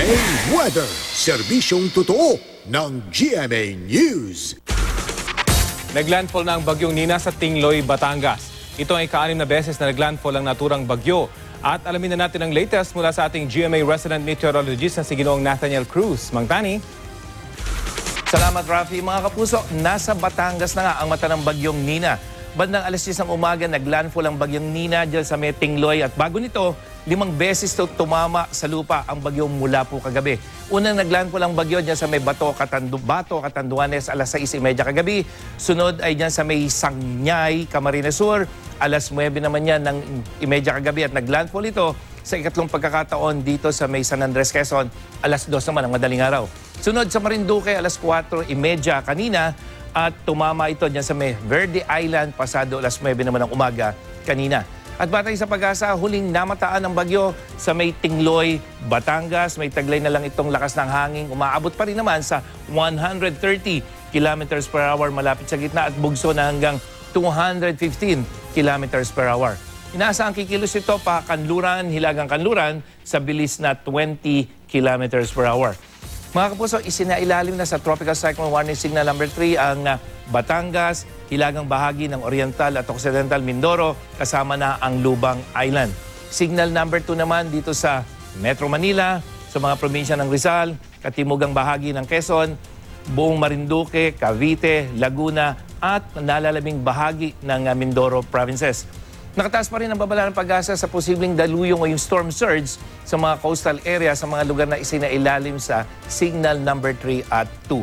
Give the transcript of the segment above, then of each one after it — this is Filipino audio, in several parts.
GMA Weather, serbisyong totoo ng GMA News. Naglandfall na ang bagyong Nina sa Tingloy, Batangas. Ito ay ka-6 na beses na naglandfall ang naturang bagyo. At alamin na natin ang latest mula sa ating GMA resident meteorologist na si Ginoong Nathaniel Cruz. Mang Tani. Salamat, Rafi. Mga kapuso, nasa Batangas na nga ang mata ng bagyong Nina. Bandang alas 10 ng umaga, naglandfall ang bagyong Nina dyan sa may Tingloy. At bago nito, 5 beses tumama sa lupa ang bagyong mula po kagabi. Unang naglandfall ang bagyo dyan sa may Bato, Catanduanes, alas 6:30 kagabi. Sunod ay dyan sa may Sangyay, Camarines Sur, alas 9 naman yan ng 30 kagabi. At naglandfall ito sa ikatlong pagkakataon dito sa may San Andres, Quezon, alas 2 naman ang madaling araw. Sunod sa Marinduque, alas 4:30 kanina. At tumama ito dyan sa may Verde Island, pasado alas 9 naman ng umaga kanina. At batay sa Pag-asa, huling namataan ng bagyo sa may Tingloy, Batangas. May taglay na lang itong lakas ng hangin. Umaabot pa rin naman sa 130 kilometers per hour malapit sa gitna at bugso na hanggang 215 kilometers per hour. Inaasahang kikilos ito pa Kanluran, Hilagang Kanluran sa bilis na 20 kilometers per hour. Mga kapuso, isinailalim na sa Tropical Cyclone Warning Signal number 3 ang Batangas, hilagang bahagi ng Oriental at Occidental Mindoro, kasama na ang Lubang Island. Signal number 2 naman dito sa Metro Manila, sa mga probinsya ng Rizal, katimugang bahagi ng Quezon, buong Marinduque, Cavite, Laguna at nalalaming bahagi ng Mindoro provinces. Nakataas pa rin ang babala ng Pag-asa sa posibleng daluyong o yung storm surge sa mga coastal area sa mga lugar na isinailalim sa signal number 3 at 2.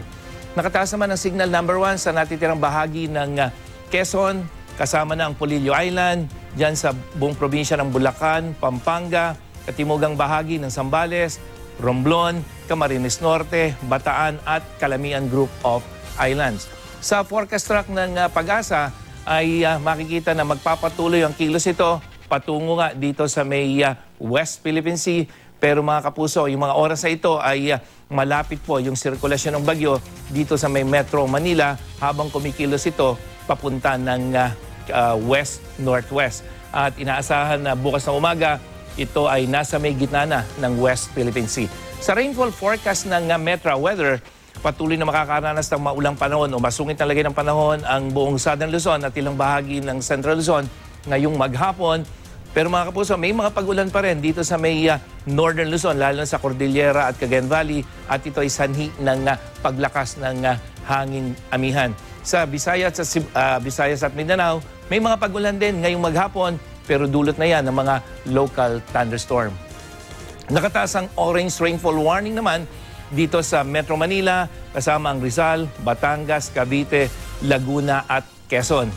Nakataas naman ang signal number 1 sa natitirang bahagi ng Quezon, kasama na ang Polillo Island, dyan sa buong probinsya ng Bulacan, Pampanga, katimugang bahagi ng Zambales, Romblon, Camarines Norte, Bataan at Calamian Group of Islands. Sa forecast track ng Pag-asa, ay makikita na magpapatuloy ang kilos ito patungo nga dito sa may West Philippine Sea. Pero mga kapuso, yung mga oras na ito ay malapit po yung sirkulasyon ng bagyo dito sa may Metro Manila habang kumikilos ito papunta ng west-northwest. At inaasahan na bukas na umaga, ito ay nasa may gitna na ng West Philippine Sea. Sa rainfall forecast ng Metra Weather, patuloy na makakaranas ng maulang panahon o masungit na lagay ng panahon ang buong Southern Luzon at ilang bahagi ng Central Luzon ngayong maghapon. Pero mga kapuso, may mga pag-ulan pa rin dito sa may Northern Luzon, lalo sa Cordillera at Cagayan Valley, at ito ay sanhi ng paglakas ng hangin amihan. Sa Visayas at Mindanao, may mga pag-ulan din ngayong maghapon, pero dulot na yan ng mga local thunderstorm. Nakataas ang orange rainfall warning naman dito sa Metro Manila, kasama ang Rizal, Batangas, Cavite, Laguna at Quezon.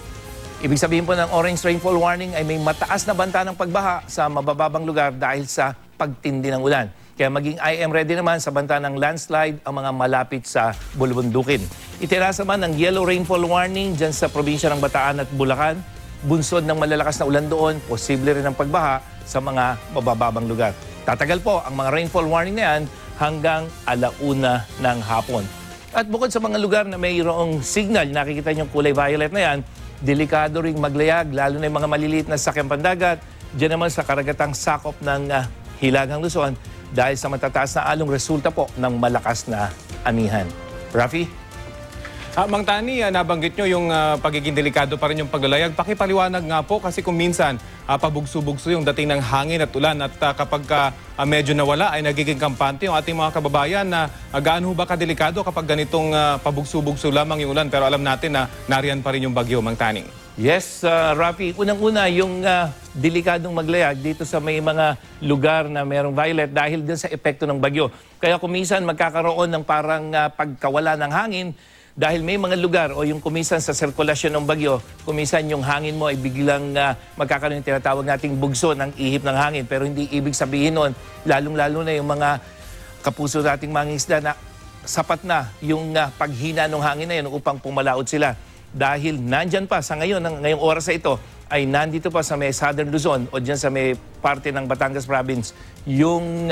Ibig sabihin po ng orange rainfall warning ay may mataas na banta ng pagbaha sa mabababang lugar dahil sa pagtindi ng ulan. Kaya maging IM ready naman sa banta ng landslide ang mga malapit sa bulubundukin. Itinasa man ang yellow rainfall warning dyan sa probinsya ng Bataan at Bulacan. Bunsod ng malalakas na ulan doon, posible rin ang pagbaha sa mga mabababang lugar. Tatagal po ang mga rainfall warning na yan hanggang 1:00 ng hapon. At bukod sa mga lugar na mayroong signal, nakikita niyong kulay violet na yan, delikado ring maglayag, lalo na yung mga maliliit na sakyang pandagat, dyan naman sa karagatang sakop ng Hilagang Luzon dahil sa matataas na along resulta po ng malakas na amihan. Rafi? Mang Tani, nabanggit nyo yung pagiging delikado pa rin yung paglalayag. Pakipaliwanag nga po kasi kung minsan pabugso-bugso yung dating ng hangin at ulan at kapag medyo nawala ay nagiging kampante yung ating mga kababayan na gaano ba kadelikado kapag ganitong pabugso-bugso lamang yung ulan. Pero alam natin na nariyan pa rin yung bagyo, Mang Tani. Yes, Rafi. Unang-una yung delikadong maglayag dito sa may mga lugar na mayroong violet dahil din sa epekto ng bagyo. Kaya kung minsan magkakaroon ng parang pagkawala ng hangin, dahil may mga lugar o yung kumisan sa sirkulasyon ng bagyo, kumisan yung hangin mo ay biglang magkakaroon yung tinatawag nating bugso ng ihip ng hangin. Pero hindi ibig sabihin nun, lalong-lalo na yung mga kapuso nating mangingisda na sapat na yung paghina ng hangin na yun upang pumalaot sila. Dahil nandyan pa sa ngayong oras na ito, ay nandito pa sa may Southern Luzon o dyan sa may parte ng Batangas Province, yung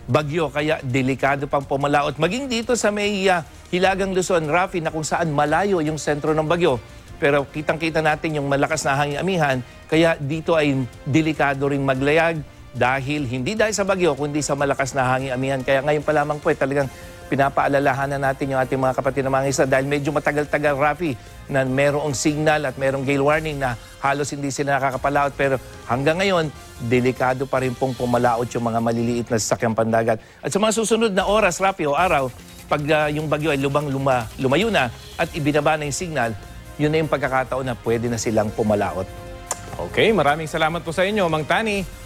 bagyo, kaya delikado pang pumalaot. Maging dito sa may Hilagang Luzon, Rafi, na kung saan malayo yung sentro ng bagyo. Pero kitang-kita natin yung malakas na hangin amihan, kaya dito ay delikado ring maglayag dahil hindi dahil sa bagyo, kundi sa malakas na hangin amihan. Kaya ngayon pa lamang po, talagang pinapaalalahanan natin yung ating mga kapatid na mga isda dahil medyo matagal-tagal, Rafi, na merong signal at merong gale warning na halos hindi sila nakakapalaot. Pero hanggang ngayon, delikado pa rin pong pumalaot yung mga maliliit na sasakyang pandagat. At sa mga susunod na oras, Rafi, o araw, pag yung bagyo ay lumayo na at ibinaba na yung signal, yun na yung pagkakataon na pwede na silang pumalaot. Okay, maraming salamat po sa inyo, Mang Tani.